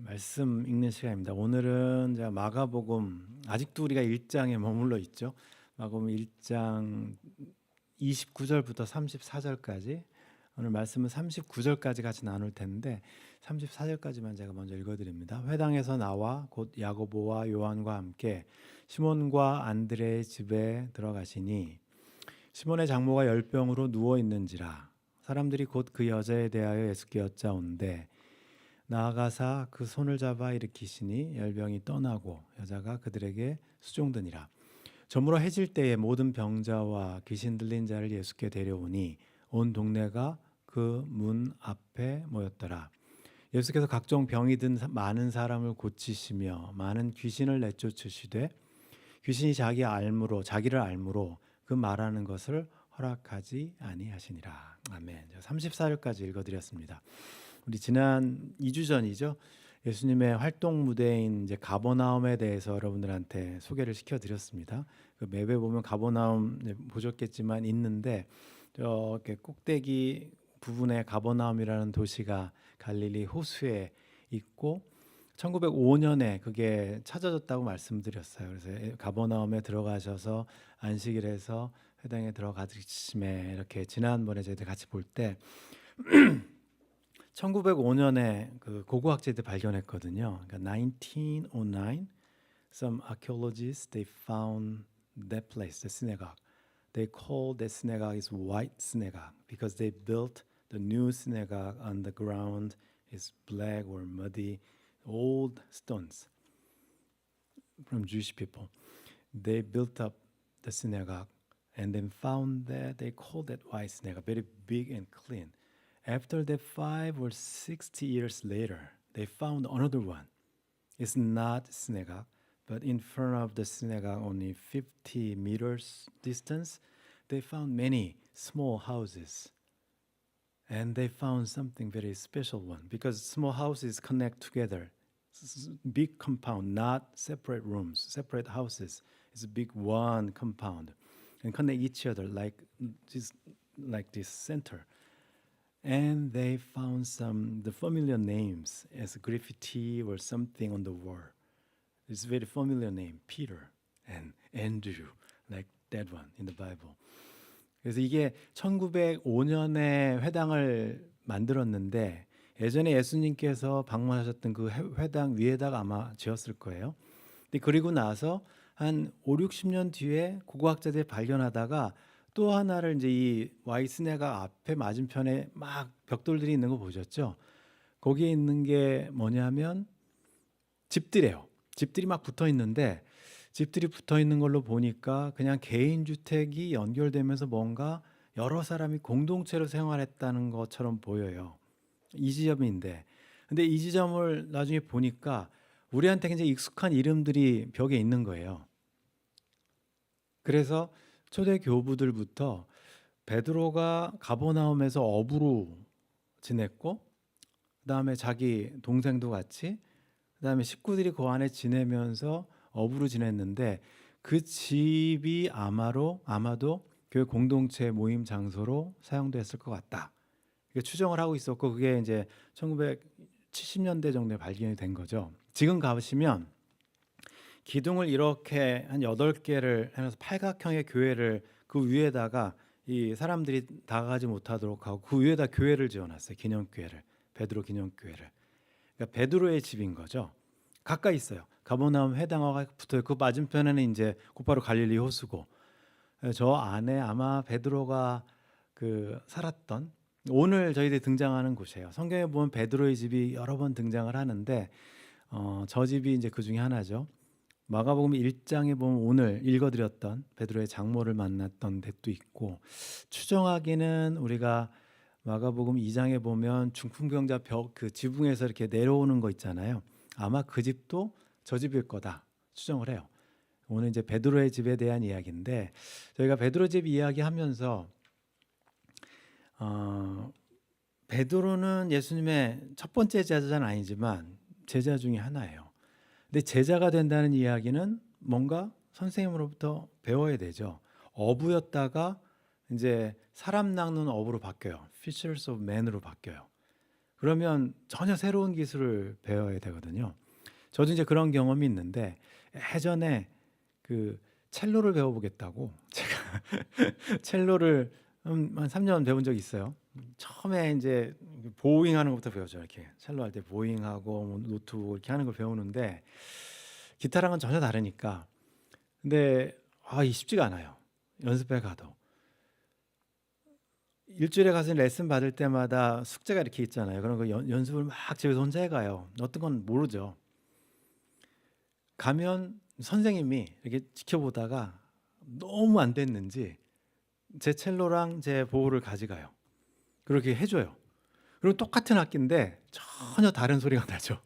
말씀 읽는 시간입니다. 오늘은 이제 마가복음, 아직도 우리가 1장에 머물러 있죠. 마가복음 1장 29절부터 34절까지. 오늘 말씀은 39절까지 같이 나눌 텐데 34절까지만 제가 먼저 읽어드립니다. 회당에서 나와 곧 야고보와 요한과 함께 시몬과 안드레의 집에 들어가시니 시몬의 장모가 열병으로 누워 있는지라 사람들이 곧 그 여자에 대하여 예수께 여짜온대 나아가사 그 손을 잡아 일으키시니 열병이 떠나고 여자가 그들에게 수종드니라. 저물어 해질 때에 모든 병자와 귀신 들린 자를 예수께 데려오니 온 동네가 그 문 앞에 모였더라. 예수께서 각종 병이 든 많은 사람을 고치시며 많은 귀신을 내쫓으시되 귀신이 자기를 알므로 그 말하는 것을 허락하지 아니하시니라. 아멘. 34절까지 읽어드렸습니다. 우리 지난 2주 전이죠. 예수님의 활동 무대인 이제 가버나움에 대해서 여러분들한테 소개를 시켜드렸습니다. 그 맵에 보면 가버나움 보셨겠지만 있는데 저렇게 꼭대기 부분에 가버나움이라는 도시가 갈릴리 호수에 있고 1905년에 그게 찾아졌다고 말씀드렸어요. 그래서 가버나움에 들어가셔서 안식일 해서 회당에 들어가시매 이렇게 지난번에 저희들 같이 볼 때 1905년에 그 고고학자들이 발견했거든요. 그러니까 1909, some archaeologists they found that place, the synagogue. They called that synagogue is White Synagogue because they built the new synagogue on the ground is black or muddy, old stones from Jewish people. They built up the synagogue and then found that they called that White Synagogue, very big and clean. After that, 5 or 60 years later, they found another one. It's not synagogue, but in front of the synagogue, only 50 meters distance, they found many small houses. And they found something very special one because small houses connect together. Big compound, not separate rooms, separate houses. It's a big one compound and connect each other like this center. And they found the familiar names as graffiti or something on the wall. It's very familiar name, Peter and Andrew, like that one in the Bible. 그래서 이게 1905년에 회당을 만들었는데 예전에 예수님께서 방문하셨던 그 회당 위에다가 아마 지었을 거예요. 근데 그리고 나서 한 5, 60년 뒤에 고고학자들이 발견하다가 또 하나를 이제 이 와이스네가 앞에 맞은편에 막 벽돌들이 있는 거 보셨죠? 거기에 있는 게 뭐냐면 집들이에요. 집들이 막 붙어 있는데 집들이 붙어 있는 걸로 보니까 그냥 개인 주택이 연결되면서 뭔가 여러 사람이 공동체로 생활했다는 것처럼 보여요. 이 지점인데 근데 이 지점을 나중에 보니까 우리한테 굉장히 익숙한 이름들이 벽에 있는 거예요. 그래서 초대 교부들부터 베드로가 가버나움에서 어부로 지냈고 그다음에 자기 동생도 같이 그다음에 식구들이 그 안에 지내면서 어부로 지냈는데 그 집이 아마도 교회 공동체 모임 장소로 사용됐을 것 같다. 추정을 하고 있었고 그게 이제 1970년대 정도에 발견이 된 거죠. 지금 가보시면 기둥을 이렇게 한 8개를 해서 팔각형의 교회를 그 위에다가 이 사람들이 다가가지 못하도록 하고 그 위에다 교회를 지어놨어요. 기념교회를. 베드로 기념교회를. 그러니까 베드로의 집인 거죠. 가까이 있어요. 가버나움 회당과 붙어요. 그 맞은편에는 이제 곧바로 갈릴리 호수고 저 안에 아마 베드로가 그 살았던 오늘 저희들이 등장하는 곳이에요. 성경에 보면 베드로의 집이 여러 번 등장을 하는데 저 집이 이제 그 중에 하나죠. 마가복음 1장에 보면 오늘 읽어드렸던 베드로의 장모를 만났던 데도 있고 추정하기는 우리가 마가복음 2장에 보면 중풍병자 그 지붕에서 이렇게 내려오는 거 있잖아요. 아마 그 집도 저 집일 거다 추정을 해요. 오늘 이제 베드로의 집에 대한 이야기인데 저희가 베드로 집 이야기하면서 베드로는 예수님의 첫 번째 제자는 아니지만 제자 중에 하나예요. 근데 제자가 된다는 이야기는 뭔가 선생님으로부터 배워야 되죠. 어부였다가 이제 사람 낚는 어부로 바뀌어요. Fishers of men으로 바뀌어요. 그러면 전혀 새로운 기술을 배워야 되거든요. 저도 이제 그런 경험이 있는데 예전에 그 첼로를 배워보겠다고 제가 첼로를 한 3년 배운 적이 있어요. 처음에 이제 보잉 하는 것부터 배웠죠. 이렇게 첼로 할 때 보잉하고 뭐 노트북 이렇게 하는 걸 배우는데 기타랑은 전혀 다르니까. 근데 이 쉽지가 않아요. 연습해 가도. 일주일에 가서 레슨 받을 때마다 숙제가 이렇게 있잖아요. 그런 거 연습을 막 집에서 혼자 해가요. 어떤 건 모르죠. 가면 선생님이 이렇게 지켜보다가 너무 안 됐는지 제 첼로랑 제 보호를 가져가요. 그렇게 해줘요. 그리고 똑같은 악기인데 전혀 다른 소리가 나죠.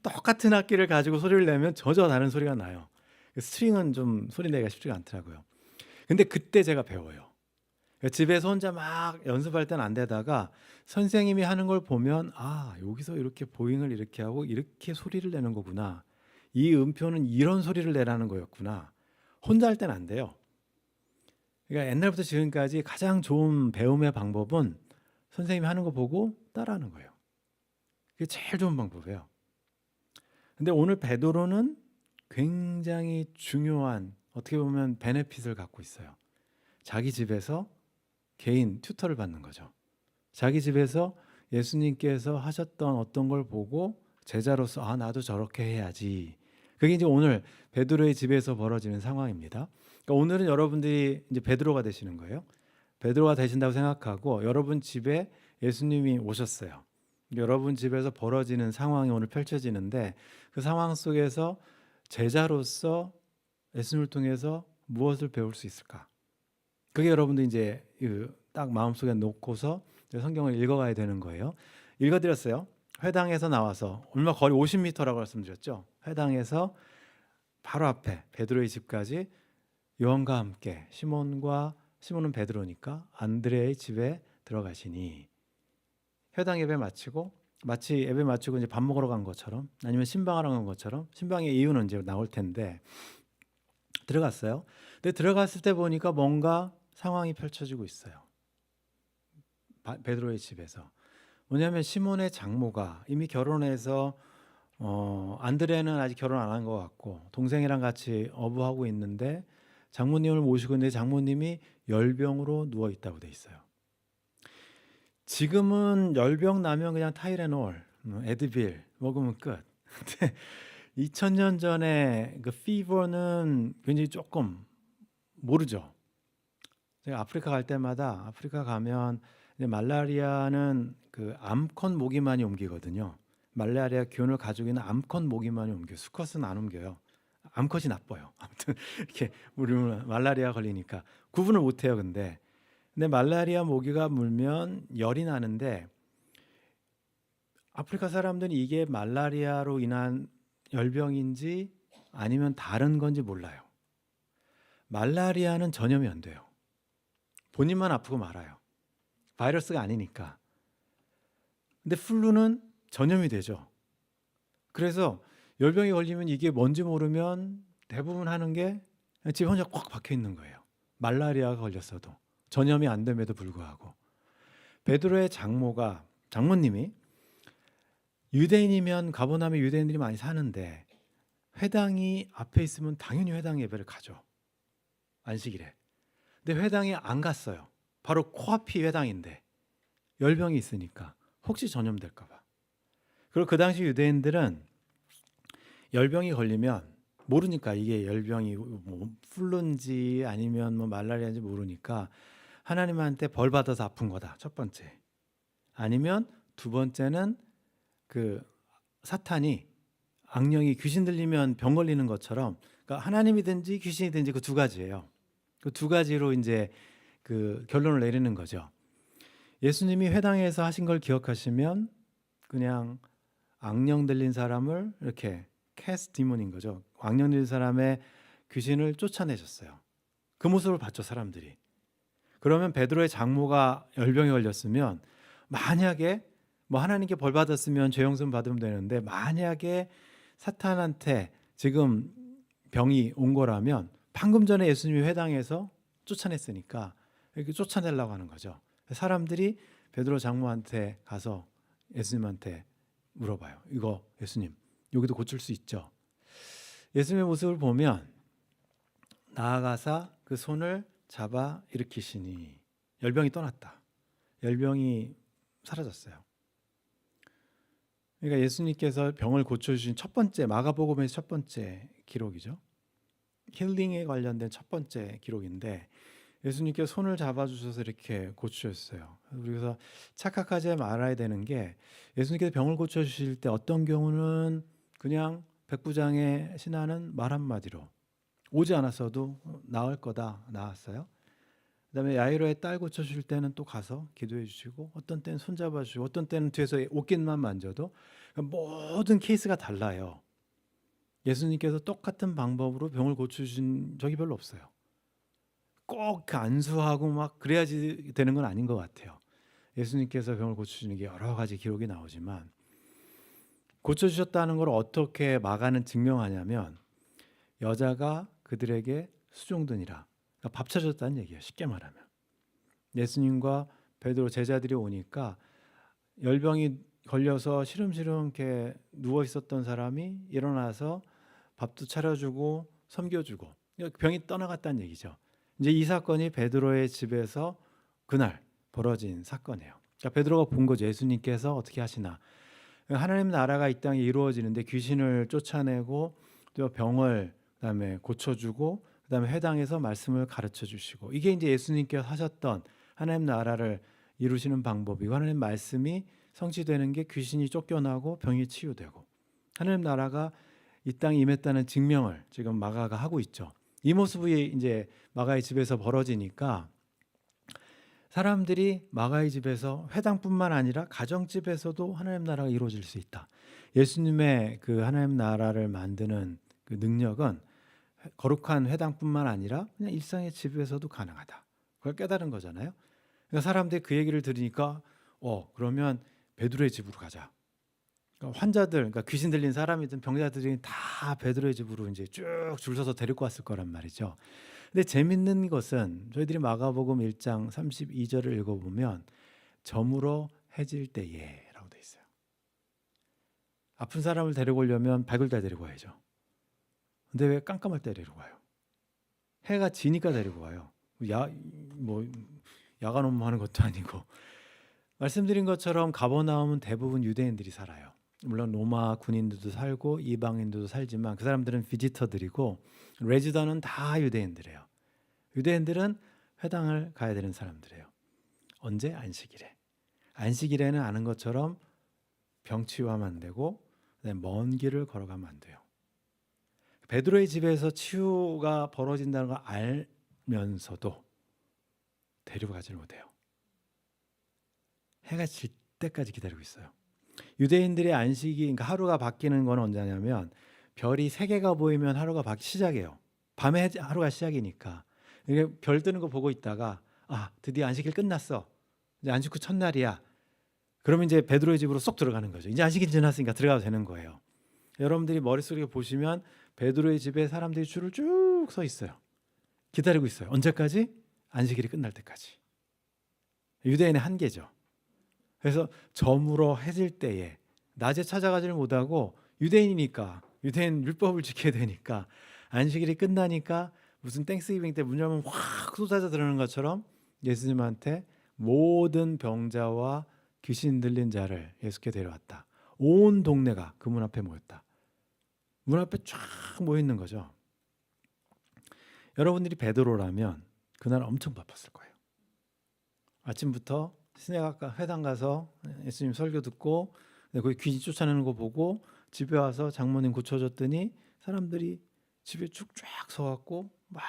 똑같은 악기를 가지고 소리를 내면 전혀 다른 소리가 나요. 스트링은 좀 소리 내기가 쉽지가 않더라고요. 근데 그때 제가 배워요. 집에서 혼자 막 연습할 땐 안 되다가 선생님이 하는 걸 보면 여기서 이렇게 보잉을 이렇게 하고 이렇게 소리를 내는 거구나. 이 음표는 이런 소리를 내라는 거였구나. 혼자 할 땐 안 돼요. 그러니까 옛날부터 지금까지 가장 좋은 배움의 방법은 선생님이 하는 거 보고 따라하는 거예요. 그게 제일 좋은 방법이에요. 근데 오늘 베드로는 굉장히 중요한 어떻게 보면 베네핏을 갖고 있어요. 자기 집에서 개인 튜터를 받는 거죠. 자기 집에서 예수님께서 하셨던 어떤 걸 보고 제자로서 나도 저렇게 해야지. 그게 이제 오늘 베드로의 집에서 벌어지는 상황입니다. 그러니까 오늘은 여러분들이 이제 베드로가 되시는 거예요. 베드로가 되신다고 생각하고 여러분 집에 예수님이 오셨어요. 여러분 집에서 벌어지는 상황이 오늘 펼쳐지는데 그 상황 속에서 제자로서 예수님을 통해서 무엇을 배울 수 있을까? 그게 여러분들 이제 딱 마음속에 놓고서 성경을 읽어가야 되는 거예요. 읽어드렸어요. 회당에서 나와서 얼마 거리 50m라고 말씀드렸죠. 회당에서 바로 앞에 베드로의 집까지 요한과 함께 시몬은 베드로니까 안드레의 집에 들어가시니 회당 예배 마치고 마치 예배 마치고 이제 밥 먹으러 간 것처럼 아니면 신방하러 간 것처럼 신방의 이유는 이제 나올 텐데 들어갔어요. 근데 들어갔을 때 보니까 뭔가 상황이 펼쳐지고 있어요. 베드로의 집에서. 뭐냐면 시몬의 장모가 이미 결혼해서 안드레는 아직 결혼 안 한 것 같고 동생이랑 같이 어부하고 있는데 장모님을 모시고 있는데 장모님이 열병으로 누워 있다고 돼 있어요. 지금은 열병 나면 그냥 타이레놀, 에드빌 먹으면 끝. 근데 2000년 전에 그 피버는 굉장히 조금 모르죠. 제가 아프리카 갈 때마다 아프리카 가면 말라리아는 그 암컷 모기만이 옮기거든요. 말라리아 균을 가지고 있는 암컷 모기만이 옮겨요. 수컷은 안 옮겨요. 암컷이 나빠요. 아무튼 이렇게 우리는 말라리아 걸리니까 구분을 못 해요. 근데 말라리아 모기가 물면 열이 나는데 아프리카 사람들은 이게 말라리아로 인한 열병인지 아니면 다른 건지 몰라요. 말라리아는 전염이 안 돼요. 본인만 아프고 말아요. 바이러스가 아니니까. 근데 플루는 전염이 되죠. 그래서 열병이 걸리면 이게 뭔지 모르면 대부분 하는 게 집에 혼자 꽉 박혀 있는 거예요. 말라리아가 걸렸어도 전염이 안 됨에도 불구하고. 베드로의 장모님이 유대인이면 가버나움에 유대인들이 많이 사는데 회당이 앞에 있으면 당연히 회당 예배를 가죠. 안식일에. 근데 회당에 안 갔어요. 바로 코앞이 회당인데 열병이 있으니까 혹시 전염될까 봐. 그리고 그 당시 유대인들은 열병이 걸리면 모르니까 이게 열병이 뭐 플루인지 아니면 뭐 말라리아인지 모르니까 하나님한테 벌 받아서 아픈 거다. 첫 번째. 아니면 두 번째는 그 사탄이 악령이 귀신 들리면 병 걸리는 것처럼 그러니까 하나님이든지 귀신이든지 그 두 가지예요. 그 두 가지로 이제 그 결론을 내리는 거죠. 예수님이 회당에서 하신 걸 기억하시면 그냥 악령 들린 사람을 이렇게 캐스트 디몬인 거죠. 악령 들린 사람의 귀신을 쫓아내셨어요. 그 모습을 봤죠, 사람들이. 그러면 베드로의 장모가 열병에 걸렸으면 만약에 뭐 하나님께 벌 받았으면 죄 용서 받으면 되는데 만약에 사탄한테 지금 병이 온 거라면 방금 전에 예수님이 회당에서 쫓아냈으니까 이렇게 쫓아내려고 하는 거죠. 사람들이 베드로 장모한테 가서 예수님한테 물어봐요. 이거 예수님 여기도 고칠 수 있죠? 예수님의 모습을 보면 나아가사 그 손을 잡아 일으키시니 열병이 떠났다. 열병이 사라졌어요. 그러니까 예수님께서 병을 고쳐주신 첫 번째, 마가복음의 첫 번째 기록이죠. 힐링에 관련된 첫 번째 기록인데 예수님께서 손을 잡아주셔서 이렇게 고치셨어요. 그래서 착각하지 말아야 되는 게 예수님께서 병을 고쳐주실 때 어떤 경우는 그냥 백부장의 신하는 말 한마디로 오지 않았어도 나을 거다, 나았어요. 그다음에 야이로의 딸 고쳐주실 때는 또 가서 기도해 주시고 어떤 때는 손잡아 주시고 어떤 때는 뒤에서 옷깃만 만져도 모든 케이스가 달라요. 예수님께서 똑같은 방법으로 병을 고쳐주신 적이 별로 없어요. 꼭 그 안수하고 막 그래야지 되는 건 아닌 것 같아요. 예수님께서 병을 고쳐주는 게 여러 가지 기록이 나오지만 고쳐주셨다는 걸 어떻게 마가는 증명하냐면 여자가 그들에게 수종드니라. 그러니까 밥 차렸다는 얘기예요. 쉽게 말하면. 예수님과 베드로 제자들이 오니까 열병이 걸려서 시름시름 이렇게 누워 있었던 사람이 일어나서 밥도 차려주고 섬겨주고 병이 떠나갔다는 얘기죠. 이제 이 사건이 베드로의 집에서 그날 벌어진 사건이에요. 그러니까 베드로가 본 거죠. 예수님께서 어떻게 하시나. 하나님 나라가 이 땅에 이루어지는데 귀신을 쫓아내고 또 병을 그다음에 고쳐주고 그다음에 회당에서 말씀을 가르쳐 주시고 이게 이제 예수님께서 하셨던 하나님 나라를 이루시는 방법이고 하나님 말씀이 성취되는 게 귀신이 쫓겨나고 병이 치유되고 하나님 나라가 이 땅에 임했다는 증명을 지금 마가가 하고 있죠. 이 모습이 이제 마가의 집에서 벌어지니까 사람들이 마가의 집에서 회당뿐만 아니라 가정집에서도 하나님 나라가 이루어질 수 있다. 예수님의 그 하나님 나라를 만드는 그 능력은 거룩한 회당뿐만 아니라 그냥 일상의 집에서도 가능하다. 그걸 깨달은 거잖아요. 그러니까 사람들이 그 얘기를 들으니까 그러면 베드로의 집으로 가자. 그러니까 환자들, 그러니까 귀신 들린 사람이든 병자들이 다 베드로의 집으로 이제 쭉 줄 서서 데리고 왔을 거란 말이죠. 근데 재밌는 것은 저희들이 마가복음 1장 32절을 읽어보면 저물어 해질 때에라고 돼 있어요. 아픈 사람을 데리고 오려면 밝을 때 데리고 와야죠. 근데 왜 깜깜할 때 데리고 와요? 해가 지니까 데리고 와요. 야간 업무하는 것도 아니고. 말씀드린 것처럼 가버나움은 대부분 유대인들이 살아요. 물론 로마 군인들도 살고 이방인들도 살지만 그 사람들은 비지터들이고 레지던은 다 유대인들이에요. 유대인들은 회당을 가야 되는 사람들이에요. 언제? 안식일에. 안식일에는 아는 것처럼 병치유하면 안 되고 먼 길을 걸어가면 안 돼요. 베드로의 집에서 치유가 벌어진다는 걸 알면서도 데리고 가지를 못해요. 해가 질 때까지 기다리고 있어요. 유대인들의 안식이 그러니까 하루가 바뀌는 건 언제냐면 별이 3개가 보이면 하루가 시작이에요. 밤에 하루가 시작이니까. 이게 별 뜨는 거 보고 있다가 드디어 안식일 끝났어. 이제 안식 후 첫날이야. 그러면 이제 베드로의 집으로 쏙 들어가는 거죠. 이제 안식일 지났으니까 들어가도 되는 거예요. 여러분들이 머릿속에 보시면 베드로의 집에 사람들이 줄을 쭉 서 있어요. 기다리고 있어요. 언제까지? 안식일이 끝날 때까지. 유대인의 한계죠. 그래서 저물어 해질 때에 낮에 찾아가지를 못하고 유대인이니까 유대인 율법을 지켜야 되니까 안식일이 끝나니까 무슨 땡스기빙 때 문 열면 확 쏟아져 들어오는 것처럼 예수님한테 모든 병자와 귀신 들린 자를 예수께 데려왔다. 온 동네가 그 문 앞에 모였다. 문 앞에 쫙 모여 있는 거죠. 여러분들이 베드로라면 그날 엄청 바빴을 거예요. 아침부터 시내각 회당 가서 예수님 설교 듣고 거기 귀신 쫓아내는 거 보고 집에 와서 장모님 고쳐줬더니 사람들이 집에 쭉 쫙 서갖고 막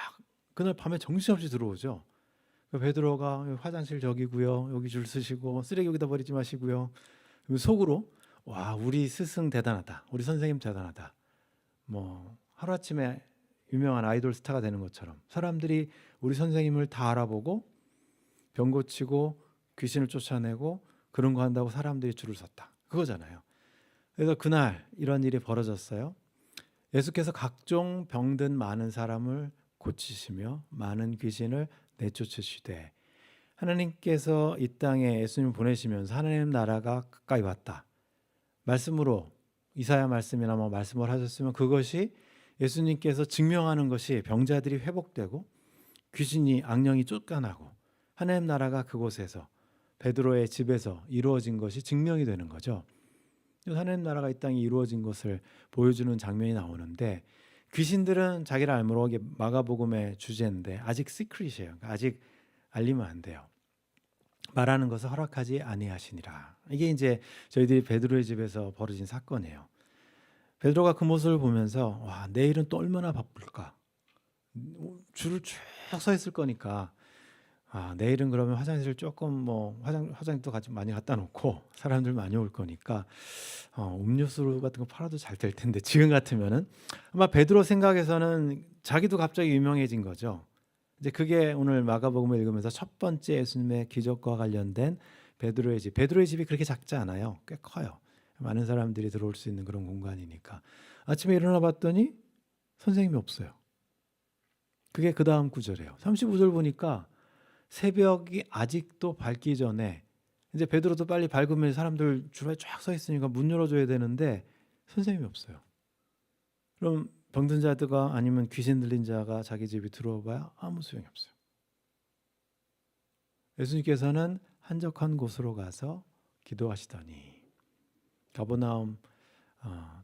그날 밤에 정신없이 들어오죠. 베드로가 화장실 저기고요. 여기 줄 서시고 쓰레기 여기다 버리지 마시고요. 속으로 우리 스승 대단하다. 우리 선생님 대단하다. 하루아침에 유명한 아이돌 스타가 되는 것처럼 사람들이 우리 선생님을 다 알아보고 병 고치고 귀신을 쫓아내고 그런 거 한다고 사람들이 줄을 섰다. 그거잖아요. 그래서 그날 이런 일이 벌어졌어요. 예수께서 각종 병든 많은 사람을 고치시며 많은 귀신을 내쫓으시되 하나님께서 이 땅에 예수님을 보내시면서 하나님 나라가 가까이 왔다. 말씀으로 이사야 말씀이나 뭐 말씀을 하셨으면 그것이 예수님께서 증명하는 것이 병자들이 회복되고 귀신이 악령이 쫓겨나고 하나님 나라가 그곳에서 베드로의 집에서 이루어진 것이 증명이 되는 거죠. 하나님 나라가 이 땅에 이루어진 것을 보여주는 장면이 나오는데 귀신들은 자기를 알므로 이게 마가복음의 주제인데 아직 시크릿이에요. 아직 알리면 안 돼요. 말하는 것을 허락하지 아니하시니라. 이게 이제 저희들이 베드로의 집에서 벌어진 사건이에요. 베드로가 그 모습을 보면서 와, 내일은 또 얼마나 바쁠까. 줄을 쭉 서 있을 거니까 내일은 그러면 화장실 조금 뭐 화장도 많이 갖다 놓고 사람들 많이 올 거니까 음료수 같은 거 팔아도 잘 될 텐데 지금 같으면은 아마 베드로 생각에서는 자기도 갑자기 유명해진 거죠. 이제 그게 오늘 마가복음을 읽으면서 첫 번째 예수님의 기적과 관련된 베드로의 집. 베드로의 집이 그렇게 작지 않아요. 꽤 커요. 많은 사람들이 들어올 수 있는 그런 공간이니까. 아침에 일어나 봤더니 선생님이 없어요. 그게 그 다음 구절이에요. 35절 보니까 새벽이 아직도 밝기 전에 이제 베드로도 빨리 밝으면 사람들 주변에 쫙 서 있으니까 문 열어줘야 되는데 선생님이 없어요. 그럼 병든 자들과 아니면 귀신 들린 자가 자기 집에 들어와봐야 아무 소용이 없어요. 예수님께서는 한적한 곳으로 가서 기도하시더니 가버나움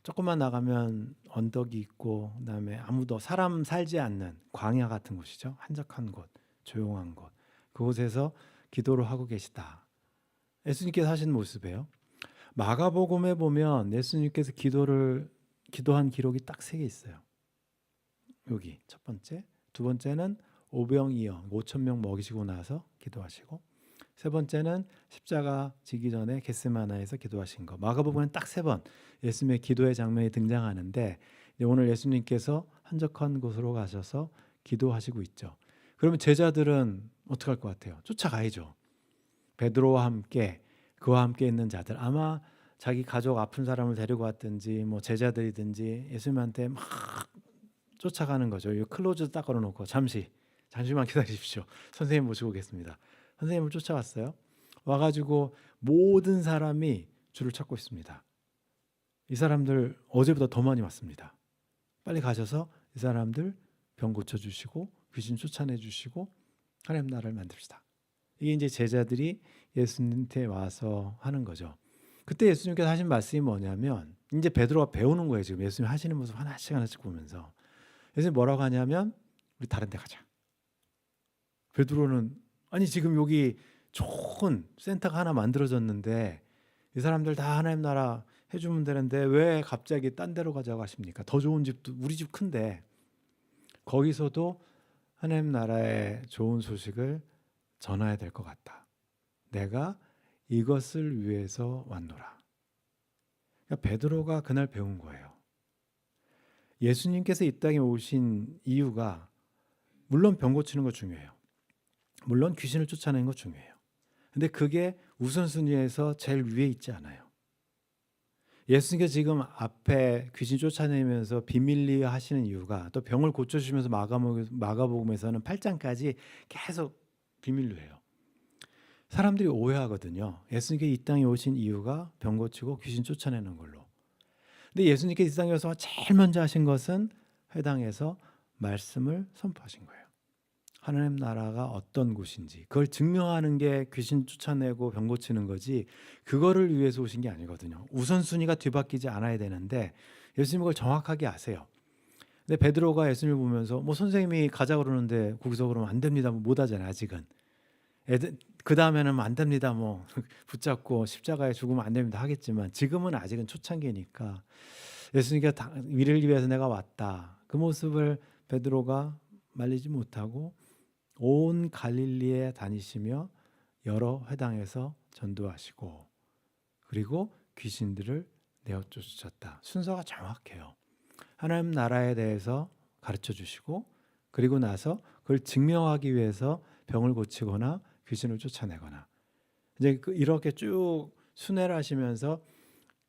조금만 나가면 언덕이 있고 그다음에 아무도 사람 살지 않는 광야 같은 곳이죠. 한적한 곳, 조용한 곳. 그곳에서 기도를 하고 계시다. 예수님께서 하신 모습이에요. 마가복음에 보면 예수님께서 기도한 기록이 딱 3개 있어요. 여기 첫 번째, 두 번째는 오병이어 5,000명 먹이시고 나서 기도하시고, 세 번째는 십자가 지기 전에 겟세마나에서 기도하신 거. 마가복음은 딱 3번 예수님의 기도의 장면이 등장하는데 오늘 예수님께서 한적한 곳으로 가셔서 기도하시고 있죠. 그러면 제자들은 어떻게 할 것 같아요? 쫓아가야죠. 베드로와 함께 그와 함께 있는 자들 아마 자기 가족 아픈 사람을 데리고 왔든지 뭐 제자들이든지 예수님한테 막 쫓아가는 거죠. 이 클로즈 딱 걸어놓고 잠시만 기다리십시오. 선생님 모시고 오겠습니다. 선생님을 쫓아왔어요. 와가지고 모든 사람이 줄을 찾고 있습니다. 이 사람들 어제보다 더 많이 왔습니다. 빨리 가셔서 이 사람들 병 고쳐주시고 귀신 쫓아내주시고 하나님 나라를 만듭시다. 이게 이제 제자들이 예수님한테 와서 하는 거죠. 그때 예수님께서 하신 말씀이 뭐냐면 이제 베드로가 배우는 거예요. 지금 예수님 하시는 모습 하나씩 보면서 예수님 뭐라고 하냐면 우리 다른 데 가자. 베드로는 아니 지금 여기 좋은 센터가 하나 만들어졌는데 이 사람들 다 하나님 나라 해주면 되는데 왜 갑자기 딴 데로 가자고 하십니까? 더 좋은 집도 우리 집 큰데 거기서도 하나님 나라의 좋은 소식을 전해야 될 것 같다. 내가 이것을 위해서 왔노라. 그러니까 베드로가 그날 배운 거예요. 예수님께서 이 땅에 오신 이유가 물론 병 고치는 거 중요해요. 물론 귀신을 쫓아내는 거 중요해요. 근데 그게 우선순위에서 제일 위에 있지 않아요. 예수님께서 지금 앞에 귀신 쫓아내면서 비밀리 하시는 이유가 또 병을 고쳐주시면서 마가복음에서는 8장까지 계속 비밀로 해요. 사람들이 오해하거든요. 예수님께서 이 땅에 오신 이유가 병 고치고 귀신 쫓아내는 걸로. 근데 예수님께서 이 땅에 와서 제일 먼저 하신 것은 회당에서 말씀을 선포하신 거예요. 하나님 나라가 어떤 곳인지 그걸 증명하는 게 귀신 쫓아내고 병 고치는 거지 그거를 위해서 오신 게 아니거든요. 우선순위가 뒤바뀌지 않아야 되는데 예수님 그걸 정확하게 아세요. 근데 베드로가 예수님을 보면서 뭐 선생님이 가자 그러는데 거기서 그러면 안 됩니다. 뭐 못 하잖아요. 아직은. 그 다음에는 안 됩니다. 뭐 붙잡고 십자가에 죽으면 안 됩니다. 하겠지만 지금은 아직은 초창기니까 예수님께서 이를 위해서 내가 왔다. 그 모습을 베드로가 말리지 못하고 온 갈릴리에 다니시며 여러 회당에서 전도하시고 그리고 귀신들을 내어 쫓으셨다. 순서가 정확해요. 하나님 나라에 대해서 가르쳐 주시고 그리고 나서 그걸 증명하기 위해서 병을 고치거나 귀신을 쫓아내거나 이제 이렇게 쭉 순회를 하시면서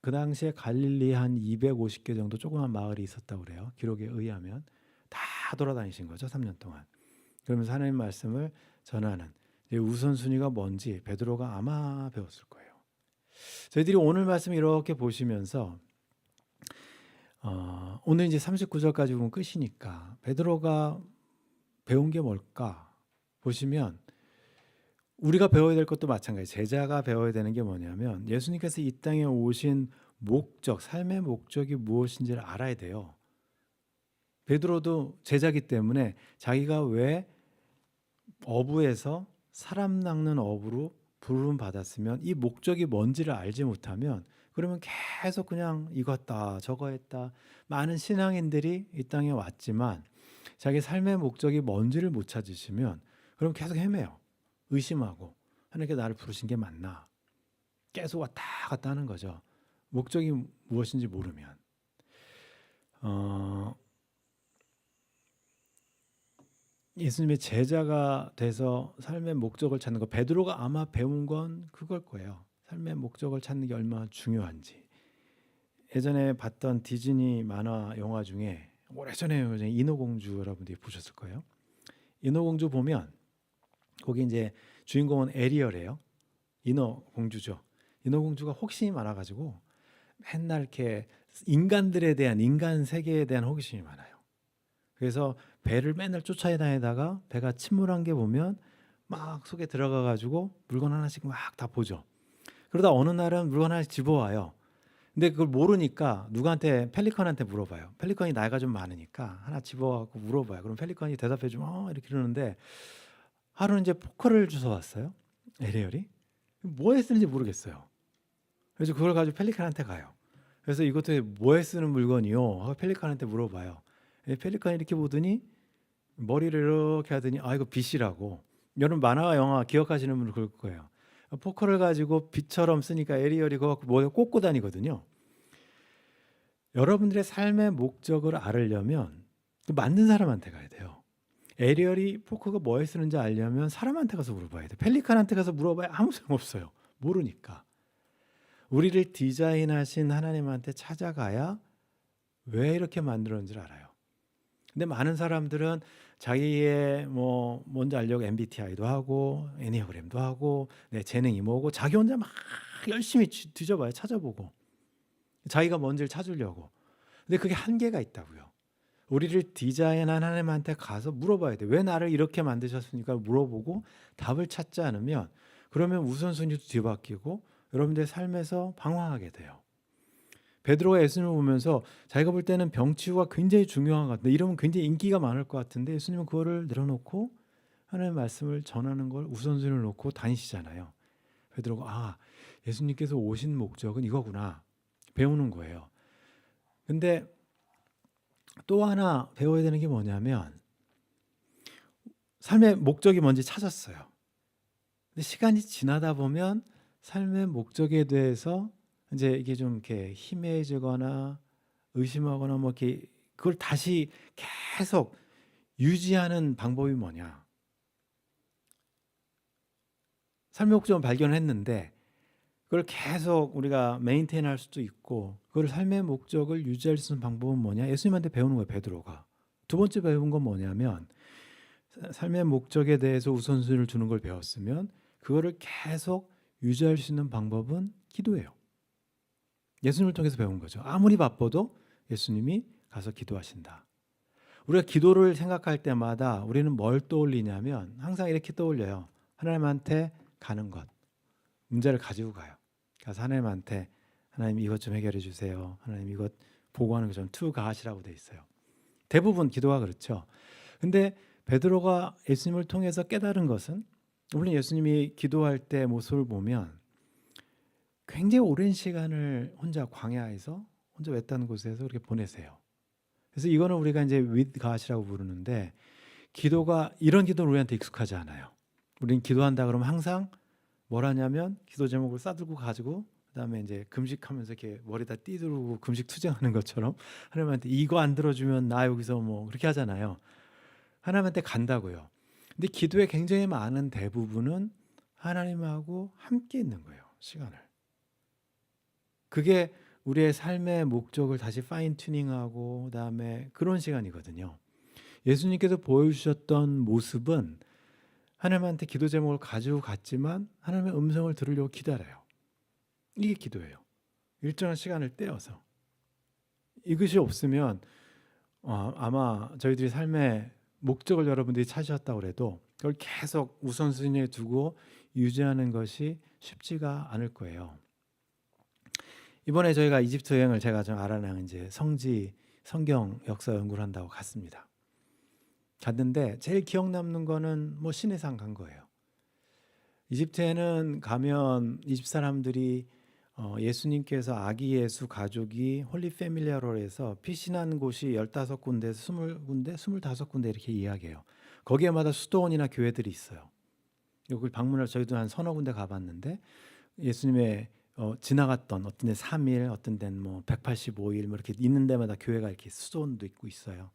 그 당시에 갈릴리에 한 250개 정도 조그만 마을이 있었다고 그래요. 기록에 의하면 다 돌아다니신 거죠. 3년 동안. 그러면서 하나님 말씀을 전하는 우선순위가 뭔지 베드로가 아마 배웠을 거예요. 저희들이 오늘 말씀 이렇게 보시면서 오늘 이제 39절까지 보면 끝이니까 베드로가 배운 게 뭘까 보시면 우리가 배워야 될 것도 마찬가지. 제자가 배워야 되는 게 뭐냐면 예수님께서 이 땅에 오신 목적, 삶의 목적이 무엇인지를 알아야 돼요. 베드로도 제자기 때문에 자기가 왜 어부에서 사람 낚는 어부로 부름 받았으면 이 목적이 뭔지를 알지 못하면 그러면 계속 그냥 이거 했다 저거 했다. 많은 신앙인들이 이 땅에 왔지만 자기 삶의 목적이 뭔지를 못 찾으시면 그럼 계속 헤매요. 의심하고 하나님께 나를 부르신 게 맞나? 계속 왔다 갔다 하는 거죠. 목적이 무엇인지 모르면. 예수님의 제자가 돼서 삶의 목적을 찾는 거, 베드로가 아마 배운 건 그걸 거예요. 삶의 목적을 찾는 게 얼마나 중요한지. 예전에 봤던 디즈니 만화 영화 중에 오래전에 인어공주 여러분들이 보셨을 거예요. 인어공주 보면 거기 이제 주인공은 에리얼이에요. 인어공주죠. 인어공주가 호기심이 많아가지고 맨날 이렇게 인간들에 대한 인간 세계에 대한 호기심이 많아요. 그래서 배를 맨날 쫓아다니다가 배가 침몰한 게 보면 막 속에 들어가가지고 물건 하나씩 막 다 보죠. 그러다 어느 날은 물건 하나씩 집어와요. 근데 그걸 모르니까 누구한테 펠리컨한테 물어봐요. 펠리컨이 나이가 좀 많으니까 하나 집어갖고 물어봐요. 그럼 펠리컨이 대답해주면 이렇게 그러는데 하루는 이제 포크를 주워 왔어요. 에리얼이 뭐에 쓰는지 모르겠어요. 그래서 그걸 가지고 펠리컨한테 가요. 그래서 이것도 뭐에 쓰는 물건이요? 하고 펠리컨한테 물어봐요. 펠리컨이 이렇게 보더니 머리를 이렇게 하더니 이거 빛이라고. 여러분 만화와 영화 기억하시는 분은 그럴 거예요. 포크를 가지고 빛처럼 쓰니까 에리얼이 그거 갖고 뭐에 꽂고 다니거든요. 여러분들의 삶의 목적을 알으려면 맞는 사람한테 가야 돼요. 에리얼이 포크가 뭐에 쓰는지 알려면 사람한테 가서 물어봐야 돼. 펠리칸한테 가서 물어봐야 아무 소용 없어요. 모르니까. 우리를 디자인하신 하나님한테 찾아가야 왜 이렇게 만들었는지를 알아요. 근데 많은 사람들은 자기의 뭔지 알려고 MBTI도 하고 애니어그램도 하고 내 재능이 뭐고 자기 혼자 막 열심히 뒤져봐요. 찾아보고 자기가 뭔지를 찾으려고. 근데 그게 한계가 있다고요. 우리를 디자인한 하나님한테 가서 물어봐야 돼. 왜 나를 이렇게 만드셨습니까? 물어보고 답을 찾지 않으면 그러면 우선순위도 뒤바뀌고 여러분들의 삶에서 방황하게 돼요. 베드로가 예수님을 보면서 자기가 볼 때는 병치유가 굉장히 중요한 것 같은데 이러면 굉장히 인기가 많을 것 같은데 예수님은 그거를 내려놓고 하나님의 말씀을 전하는 걸 우선순위를 놓고 다니시잖아요. 베드로가 예수님께서 오신 목적은 이거구나 배우는 거예요. 근데 또 하나 배워야 되는 게 뭐냐면 삶의 목적이 뭔지 찾았어요. 근데 시간이 지나다 보면 삶의 목적에 대해서 이제 이게 좀 이렇게 희미해지거나 의심하거나 이렇게 그걸 다시 계속 유지하는 방법이 뭐냐? 삶의 목적을 발견했는데 그걸 계속 우리가 메인테인할 수도 있고 그걸 삶의 목적을 유지할 수 있는 방법은 뭐냐? 예수님한테 배우는 거예요. 베드로가. 두 번째 배운 건 뭐냐면 삶의 목적에 대해서 우선순위를 두는 걸 배웠으면 그거를 계속 유지할 수 있는 방법은 기도예요. 예수님을 통해서 배운 거죠. 아무리 바빠도 예수님이 가서 기도하신다. 우리가 기도를 생각할 때마다 우리는 뭘 떠올리냐면 항상 이렇게 떠올려요. 하나님한테 가는 것. 문제를 가지고 가요. 가서 하나님한테 하나님 이것 좀 해결해 주세요. 하나님 이것 보고하는 것처럼 to God이라고 돼 있어요. 대부분 기도가 그렇죠. 근데 베드로가 예수님을 통해서 깨달은 것은 물론 예수님이 기도할 때 모습을 보면 굉장히 오랜 시간을 혼자 광야에서 혼자 외딴 곳에서 그렇게 보내세요. 그래서 이거는 우리가 이제 with God이라고 부르는데 기도가 이런 기도는 우리한테 익숙하지 않아요. 우리는 기도한다 그러면 항상 뭘 하냐면 기도 제목을 싸들고 가지고 그다음에 이제 금식하면서 이렇게 머리다 띠두르고 금식 투정하는 것처럼 하나님한테 이거 안 들어주면 나 여기서 그렇게 하잖아요. 하나님한테 간다고요. 근데 기도의 굉장히 많은 대부분은 하나님하고 함께 있는 거예요. 시간을. 그게 우리의 삶의 목적을 다시 파인 튜닝하고 그다음에 그런 시간이거든요. 예수님께서 보여주셨던 모습은 하나님한테 기도 제목을 가지고 갔지만 하나님의 음성을 들으려고 기다려요. 이게 기도예요. 일정한 시간을 떼어서. 이것이 없으면 아마 저희들이 삶의 목적을 여러분들이 찾으셨다고 해도 그걸 계속 우선순위에 두고 유지하는 것이 쉽지가 않을 거예요. 이번에 저희가 이집트 여행을 제가 좀 알아낸 이제 성지 성경 역사 연구를 한다고 갔습니다. 갔는데 제일 기억 남는 거는 뭐 시내산 간 거예요. 이집트에는 가면 이집 사람들이 예수님께서 아기 예수 가족이 홀리 패밀리아로 해서 피신한 곳이 15군데에서 20군데, 25군데 이렇게 이야기해요. 거기에마다 수도원이나 교회들이 있어요. 여기 방문을 저희도 한 서너 군데 가봤는데 예수님의 지나갔던 어떤 데 3일, 어떤 데는 뭐 185일 뭐 이렇게 있는 데마다 교회가 이렇게 수도원도 있고 있어요.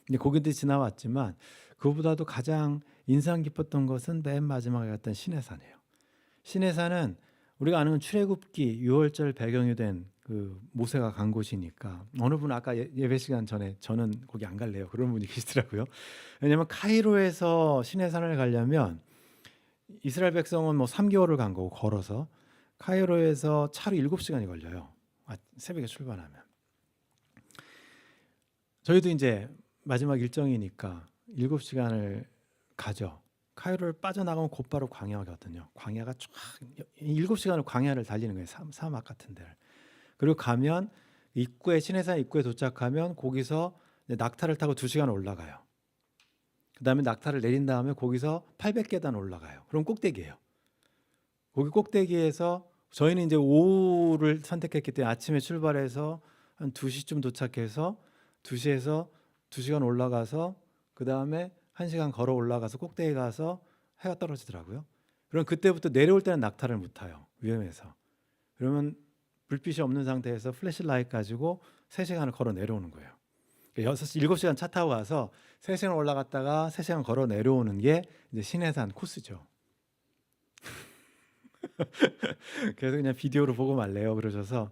근데 거기도 지나왔지만 그보다도 가장 인상 깊었던 것은 맨 마지막에 갔던 시내산이에요. 시내산은 우리가 아는 출애굽기 6월절 배경이 된 그 모세가 간 곳이니까 어느 분 아까 예배 시간 전에 저는 거기 안 갈래요 그런 분이 계시더라고요. 왜냐하면 카이로에서 시내산을 가려면 이스라엘 백성은 뭐 3개월을 간 거고 걸어서 카이로에서 차로 7시간이 걸려요. 새벽에 출발하면. 저희도 이제 마지막 일정이니까 7시간을 가죠. 카이로를 빠져나가면 곧바로 광야거든요. 광야가 쫙 7시간을 광야를 달리는 거예요. 사막 같은 데를. 그리고 가면 입구에 시내산 입구에 도착하면 거기서 낙타를 타고 2시간 올라가요. 그다음에 낙타를 내린 다음에 거기서 800계단 올라가요. 그럼 꼭대기예요. 거기 꼭대기에서 저희는 이제 오후를 선택했기 때문에 아침에 출발해서 한 2시쯤 도착해서 2시에서 2시간 올라가서 그다음에 1시간 걸어 올라가서 꼭대기 가서 해가 떨어지더라고요. 그럼 그때부터 내려올 때는 낙타를 못 타요. 위험해서. 그러면 불빛이 없는 상태에서 플래시라이트 가지고 3시간을 걸어 내려오는 거예요. 7시간 차 타고 가서 3시간 올라갔다가 3시간 걸어 내려오는 게 이제 시내산 코스죠. 그래서 그냥 비디오로 보고 말래요. 그러셔서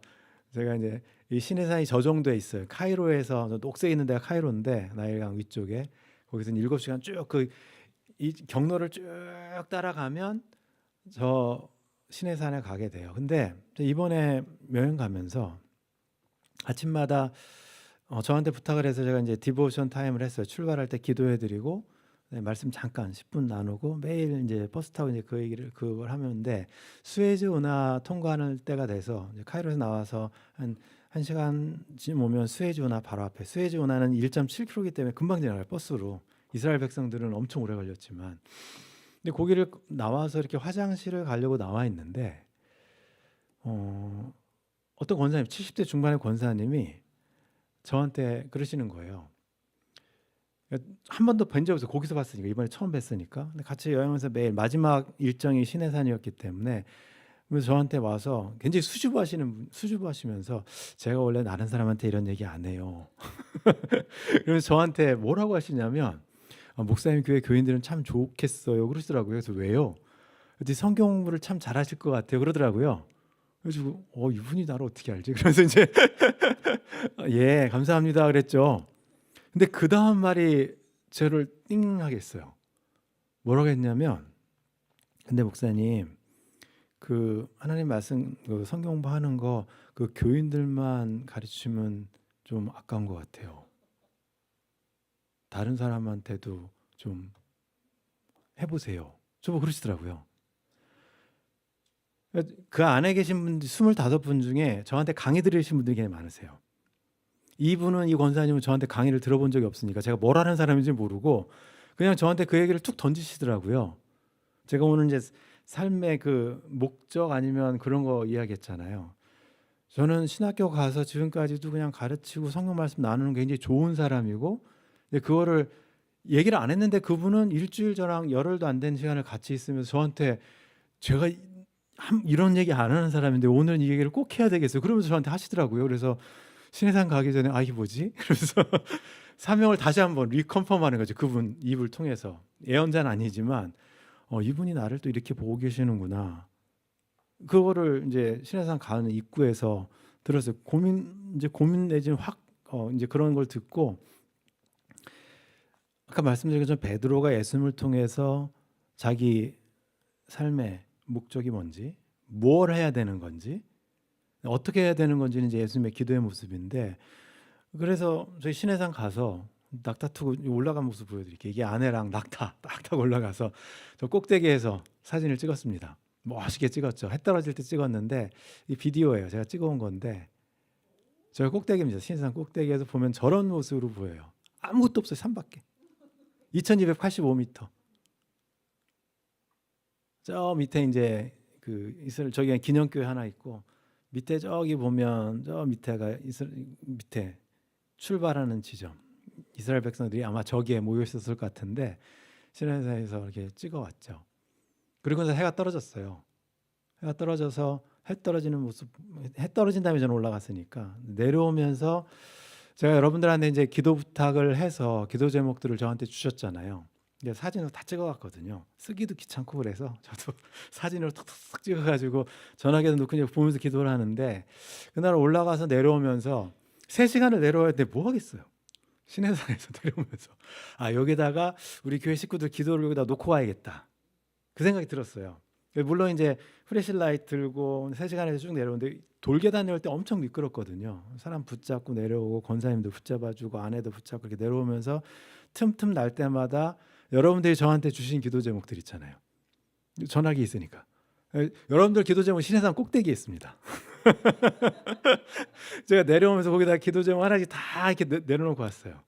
제가 이제 이 시내산이 저 정도에 있어요. 카이로에서 녹색 있는 데가 카이로인데 나일강 위쪽에 거기서 7시간 쭉 이 경로를 쭉 따라가면 저 시내산에 가게 돼요. 근데 이번에 여행 가면서 아침마다 저한테 부탁을 해서 제가 이제 디보션 타임을 했어요. 출발할 때 기도해드리고 말씀 잠깐 10분 나누고 매일 이제 버스 타고 이제 그걸 하는데 수에즈 운하 통과하는 때가 돼서 이제 카이로에서 나와서 한 1시간쯤 오면 수에즈 운하 바로 앞에. 수에즈 운하는 1.7km이기 때문에 금방 지나가요. 버스로. 이스라엘 백성들은 엄청 오래 걸렸지만. 근데 거기를 나와서 이렇게 화장실을 가려고 나와 있는데 어떤 권사님 70대 중반의 권사님이 저한테 그러시는 거예요. 한 번도 뵌 적이 없어요. 거기서 봤으니까 이번에 처음 뵀으니까. 근데 같이 여행하면서 매일 마지막 일정이 시내산이었기 때문에 그래서 저한테 와서 굉장히 수줍어하시면서 제가 원래 다른 사람한테 이런 얘기 안 해요. 그래서 저한테 뭐라고 하시냐면 목사님 교회 교인들은 참 좋겠어요 그러시더라고요. 그래서 왜요? 그랬더니 성경 공부를 참 잘하실 것 같아요 그러더라고요. 그래서 이분이 나를 어떻게 알지? 그래서 이제 예 감사합니다 그랬죠. 근데 그 다음 말이 저를 띵하게 했어요. 뭐라고 했냐면 근데 목사님 그 하나님 말씀 그 성경 공부하는 거 그 교인들만 가르치면 좀 아까운 것 같아요. 다른 사람한테도 좀 해보세요. 저보고 그러시더라고요. 그 안에 계신 분들 25분 중에 저한테 강의 들으신 분들이 굉장히 많으세요. 이분은 이 권사님은 저한테 강의를 들어본 적이 없으니까 제가 뭘 하는 사람인지 모르고 그냥 저한테 그 얘기를 툭 던지시더라고요. 제가 오늘 이제 삶의 그 목적 아니면 그런 거 이야기했잖아요. 저는 신학교 가서 지금까지도 그냥 가르치고 성경 말씀 나누는 게 굉장히 좋은 사람이고 그거를 얘기를 안 했는데 그분은 일주일 저랑 열흘도 안 된 시간을 같이 있으면서 저한테 제가 이런 얘기 안 하는 사람인데 오늘 이 얘기를 꼭 해야 되겠어요. 그러면서 저한테 하시더라고요. 그래서 신해산 가기 전에 이게 뭐지? 그래서 사명을 다시 한번 리컨펌하는 거죠. 그분 입을 통해서 예언자는 아니지만 이분이 나를 또 이렇게 보고 계시는구나. 그거를 이제 신해산 가는 입구에서 들었어요. 고민 내지는 이제 그런 걸 듣고 아까 말씀드린 것처럼 베드로가 예수님을 통해서 자기 삶의 목적이 뭔지, 뭘 해야 되는 건지, 어떻게 해야 되는 건지는 이제 예수님의 기도의 모습인데, 그래서 저희 신해산 가서 낙타 타고 올라간 모습 보여드릴게요. 이게 아내랑 낙타 딱 타고 올라가서 저 꼭대기에서 사진을 찍었습니다. 멋있게 찍었죠. 해 떨어질 때 찍었는데 이 비디오예요. 제가 찍어온 건데 저희 꼭대기입니다. 신해산 꼭대기에서 보면 저런 모습으로 보여요. 아무것도 없어요. 산밖에. 2285m. 저 밑에 이제 그 이스라엘 저기 기념교회 하나 있고 밑에 저기 보면 저 밑에가 밑에 출발하는 지점. 이스라엘 백성들이 아마 저기에 모여 있었을 것 같은데 신해산에서 이렇게 찍어왔죠. 그리고 나서 해가 떨어졌어요. 해가 떨어져서 해 떨어지는 모습, 해 떨어진 다음에 저는 올라갔으니까 내려오면서 제가 여러분들한테 이제 기도 부탁을 해서 기도 제목들을 저한테 주셨잖아요. 사진을 다 찍어갔거든요. 쓰기도 귀찮고 그래서 저도 사진을 툭툭 찍어가지고 전화기에도 놓고 이제 보면서 기도를 하는데 그날 올라가서 내려오면서 3시간을 내려와야 돼. 뭐 하겠어요? 신해산에서 내려오면서 여기다가 우리 교회 식구들 기도를 여기다 놓고 와야겠다. 그 생각이 들었어요. 물론 이제 프레실라이트 들고 3시간에서 쭉 내려오는데 돌계단 내려올 때 엄청 미끄럽거든요. 사람 붙잡고 내려오고 권사님도 붙잡아주고 아내도 붙잡고 이렇게 내려오면서 틈틈 날 때마다 여러분들이 저한테 주신 기도 제목들 있잖아요. 전화기 있으니까. 여러분들 기도 제목 신해산 꼭대기에 있습니다. 제가 내려오면서 거기다 기도 제목 하나씩 다 이렇게 내려놓고 왔어요.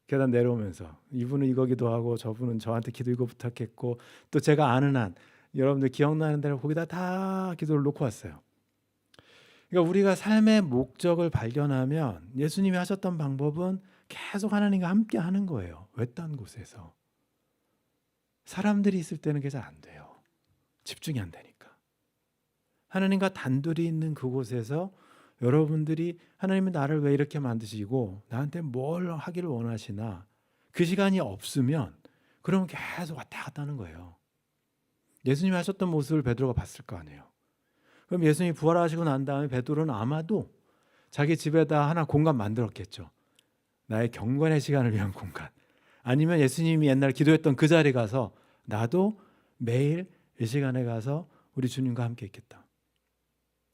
계단 내려오면서 이분은 이거 기도하고 저분은 저한테 기도 이거 부탁했고 또 제가 아는 한 여러분들 기억나는 대로 거기다 다 기도를 놓고 왔어요. 그러니까 우리가 삶의 목적을 발견하면 예수님이 하셨던 방법은 계속 하나님과 함께 하는 거예요. 외딴 곳에서. 사람들이 있을 때는 그게 잘 안 돼요. 집중이 안 되니까. 하나님과 단둘이 있는 그곳에서 여러분들이 하나님은 나를 왜 이렇게 만드시고 나한테 뭘 하기를 원하시나 그 시간이 없으면 그러면 계속 왔다 갔다 하는 거예요. 예수님이 하셨던 모습을 베드로가 봤을 거 아니에요. 그럼 예수님이 부활하시고 난 다음에 베드로는 아마도 자기 집에다 하나 공간 만들었겠죠. 나의 경건의 시간을 위한 공간. 아니면 예수님이 옛날 기도했던 그 자리에 가서 나도 매일 이 시간에 가서 우리 주님과 함께 있겠다.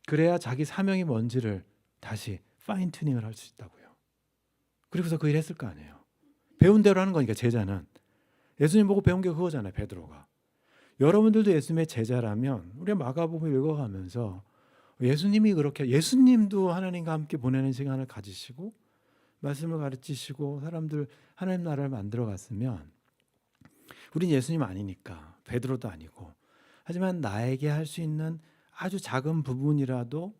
그래야 자기 사명이 뭔지를 다시 파인 튜닝을 할 수 있다고요. 그리고서 그 일 했을 거 아니에요. 배운 대로 하는 거니까 제자는. 예수님 보고 배운 게 그거잖아요. 베드로가. 여러분들도 예수님의 제자라면 우리 마가복음 읽어가면서 예수님이 그렇게 예수님도 하나님과 함께 보내는 시간을 가지시고 말씀을 가르치시고 사람들 하나님 나라를 만들어 갔으면 우린 예수님 아니니까 베드로도 아니고 하지만 나에게 할 수 있는 아주 작은 부분이라도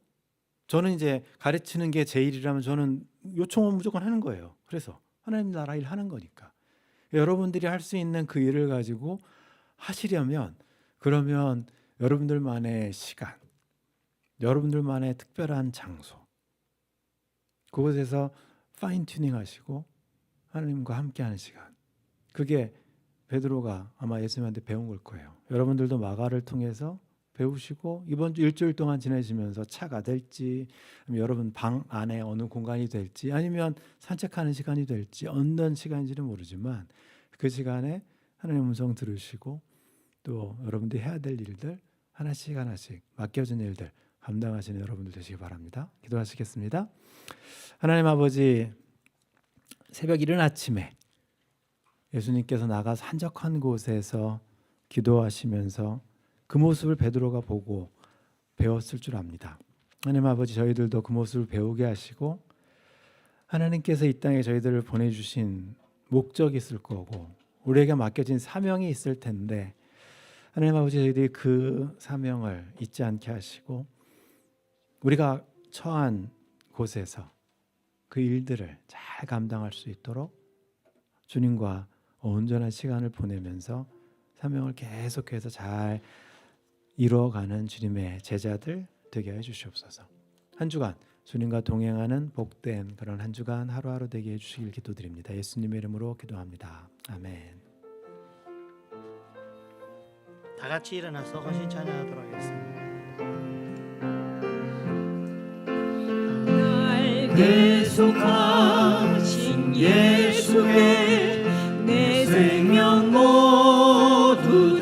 저는 이제 가르치는 게 제 일이라면 저는 요청은 무조건 하는 거예요. 그래서 하나님 나라 일 하는 거니까 여러분들이 할 수 있는 그 일을 가지고 하시려면 그러면 여러분들만의 시간, 여러분들만의 특별한 장소 그곳에서 파인 튜닝 하시고 하나님과 함께하는 시간 그게 베드로가 아마 예수님한테 배운 걸 거예요. 여러분들도 마가를 통해서 배우시고 이번 주 일주일 동안 지내시면서 차가 될지 여러분 방 안에 어느 공간이 될지 아니면 산책하는 시간이 될지 어떤 시간인지는 모르지만 그 시간에 하나님의 음성 들으시고 또 여러분들이 해야 될 일들 하나씩 하나씩 맡겨진 일들 감당하시는 여러분들 되시기 바랍니다. 기도하시겠습니다. 하나님 아버지 새벽 이른 아침에 예수님께서 나가서 한적한 곳에서 기도하시면서 그 모습을 베드로가 보고 배웠을 줄 압니다. 하나님 아버지 저희들도 그 모습을 배우게 하시고 하나님께서 이 땅에 저희들을 보내주신 목적이 있을 거고 우리에게 맡겨진 사명이 있을 텐데 하나님 아버지 저희들이 그 사명을 잊지 않게 하시고 우리가 처한 곳에서 그 일들을 잘 감당할 수 있도록 주님과 온전한 시간을 보내면서 사명을 계속해서 잘 이루어가는 주님의 제자들 되게 해주시옵소서. 한 주간 주님과 동행하는 복된 그런 한 주간 하루하루 되게 해주시길 기도드립니다. 예수님의 이름으로 기도합니다. 아멘. 다 같이 일어나서 헌신 찬양하도록 하겠습니다. 날 계속하신 예수의 내 생명 모두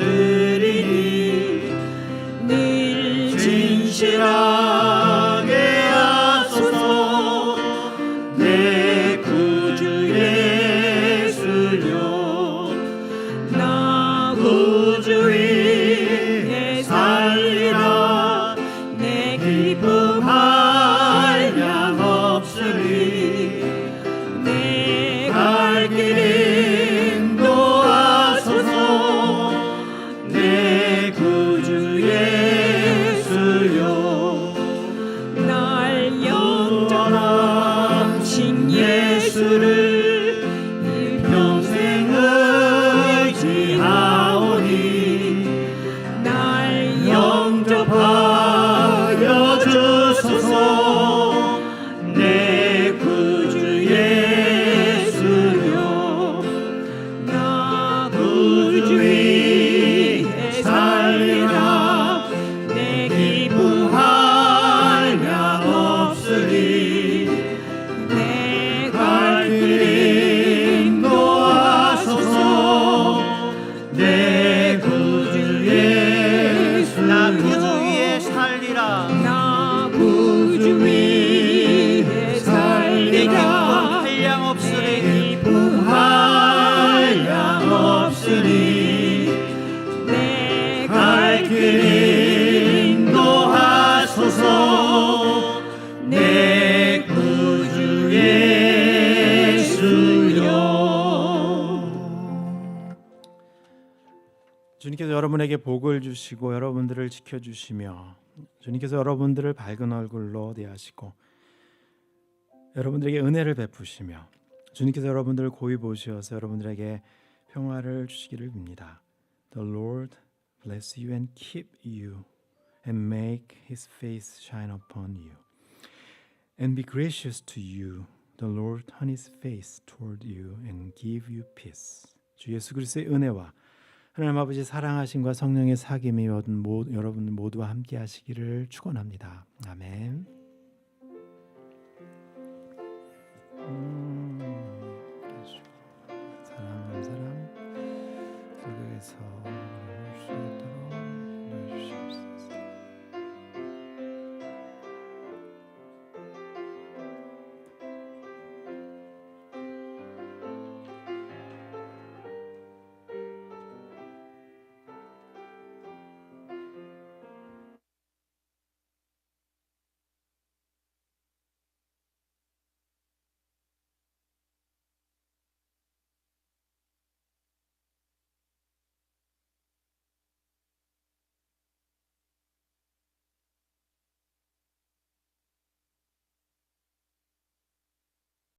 길 인도하소서. 내 구주 예수 나 구주 위에 살리라. 나 구주 위에 내 살리라. 기쁨 한량 없으리. 기쁨 한량 없으니 내 갈 길 인도하소서. 내 구주 예수여. 주님께서 여러분에게 복을 주시고 여러분들을 지켜주시며 주님께서 여러분들을 밝은 얼굴로 대하시고 여러분들에게 은혜를 베푸시며 주님께서 여러분들을 고이 보시어서 여러분들에게 평화를 주시기를 빕니다. The Lord bless you and keep you and make His face shine upon you and be gracious to you. The Lord turn His face toward you and give you peace. 주 예수 그리스도의 은혜와 하나님 아버지 사랑하심과 성령의 사귐이 여러분 모두와 함께 하시기를 축원합니다. 아멘.